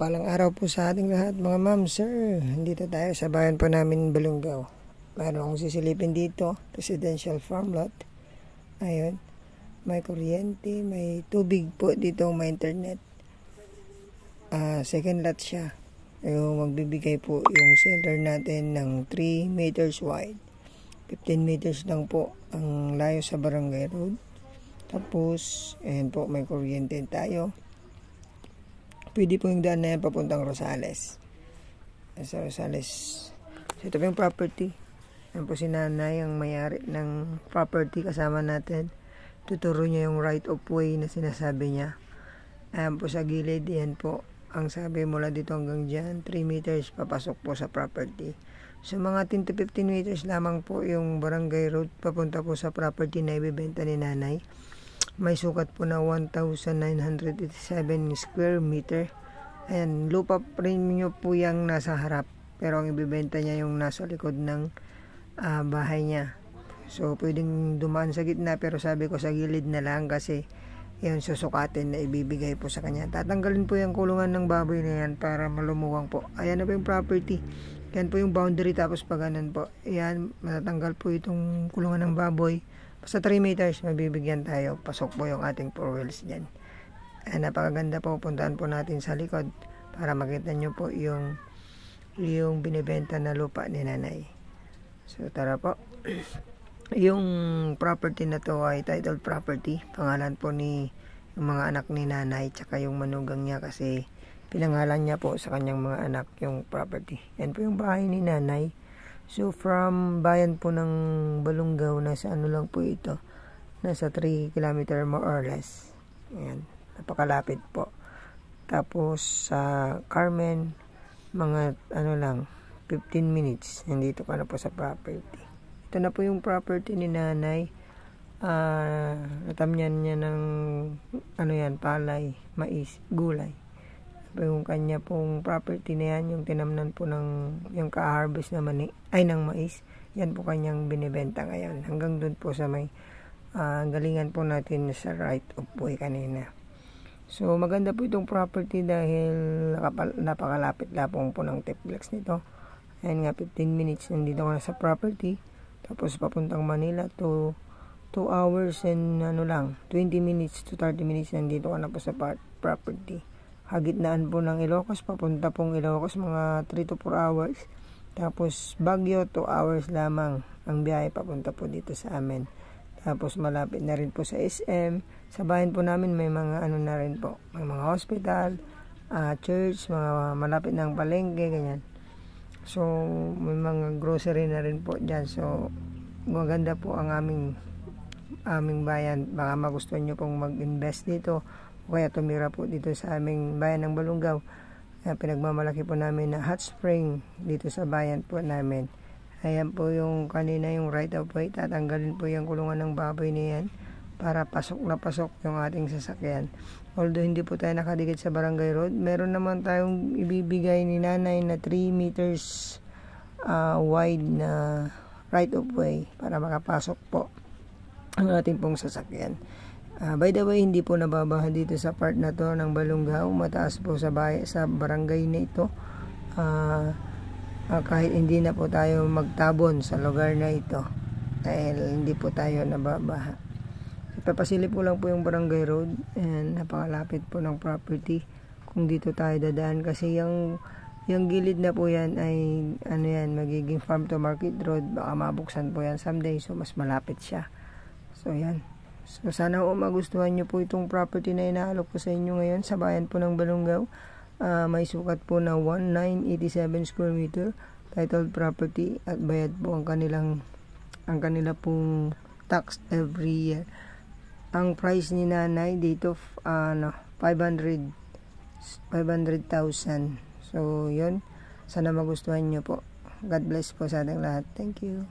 Mapagpalang araw po sa ating lahat mga ma'am, sir. Dito tayo sa bayan po namin Balungaw. Mayroon akong sisilipin dito, residential farm lot. Ayun, may kuryente, may tubig po dito, may internet. Second lot siya. Yung magbibigay po yung seller natin ng 3 meters wide. 15 meters lang po ang layo sa barangay road. Tapos, ayan po, may kuryente tayo. Pwede po yung daan na yan papuntang Rosales. Sa Rosales. So, ito po yung property. Yan po si nanay ang may-ari ng property kasama natin. Tuturo niya yung right of way na sinasabi niya. Ayan po sa gilid. Yan po. Ang sabi mula dito hanggang dyan, 3 meters papasok po sa property. So mga 10 to 15 meters lamang po yung barangay road papunta po sa property na ibibenta ni nanay. May sukat po na 1,987 square meter. Ayan, lupa premium po yung nasa harap. Pero ang ibibenta niya yung nasa likod ng bahay niya. So, pwedeng dumaan sa gitna pero sabi ko sa gilid na lang kasi yung susukatin na ibibigay po sa kanya. Tatanggalin po yung kulungan ng baboy na yan para malumuwang po. Ayan na po yung property. Yan po yung boundary tapos pag ganun po. Ayan, matatanggal po itong kulungan ng baboy. Basta 3 meters, mabibigyan tayo. Pasok po yung ating 4 wheels dyan. Napakaganda po. Puntahan po natin sa likod para makita nyo po yung binibenta na lupa ni nanay. So, tara po. Yung property na to ay titled property. Pangalan po ni yung mga anak ni nanay tsaka yung manugang niya kasi pinangalan niya po sa kanyang mga anak yung property. Yan po yung bahay ni nanay. So, from bayan po ng Balungaw, nasa ano lang po ito. Nasa 3 kilometer more or less. Ayan, napakalapit po. Tapos, sa Carmen, mga ano lang, 15 minutes. Nandito ka na po sa property. Ito na po yung property ni nanay. Natamyan niya ng, ano yan, palay, mais, gulay. Yung kanya pong property na yan, yung tinamnan po ng yung ka-harvest na ng mais, yan po kanyang binibenta ngayon. Hanggang doon po sa may galingan po natin sa right of way kanina. So maganda po itong property dahil napakalapit lapong po ng Tiplex nito. Ayan nga, 15 minutes nandito ka na sa property. Tapos papuntang Manila to 2 hours and 20 minutes to 30 minutes nandito ka na po sa property. Hagitnaan po ng Ilocos, papunta pong Ilocos mga 3 to 4 hours. Tapos Baguio 2 hours lamang ang biyahe papunta po dito sa amin. Tapos malapit na rin po sa SM. Sa bayan po namin may mga ano na rin po, may mga hospital, church, mga malapit ng palengke, ganyan. So may mga grocery na rin po dyan. So maganda po ang aming bayan. Baka magustuhan nyo pong mag-invest dito kaya tumira po dito sa aming bayan ng Balungaw. Pinagmamalaki po namin na hot spring dito sa bayan po namin. Ayan po yung kanina yung right of way. Tatanggalin po yung kulungan ng baboy niyan para pasok na pasok yung ating sasakyan. Although hindi po tayo nakadikit sa barangay road, meron naman tayong ibibigay ni nanay na 3 meters wide na right of way para makapasok po ang ating pong sasakyan. By the way, hindi po nababaha dito sa part na to ng Balungaw. Mataas po sa barangay na ito. Kahit hindi na po tayo magtabon sa lugar na ito dahil hindi po tayo nababaha. Ipapasilip po lang po yung barangay road and napakalapit po ng property kung dito tayo dadaan kasi yung gilid na po yan ay magiging farm to market road. Baka mabuksan po yan someday, so mas malapit siya. So yan. So sana po magustuhan nyo po itong property na inaalok ko sa inyo ngayon sa bayan po ng Balungaw. May sukat po na 1,987 square meter, titled property at bayad po ang kanila pong tax every year. Ang price ni nanay dito 500,000. So yun, sana magustuhan nyo po. God bless po sa ating lahat. Thank you.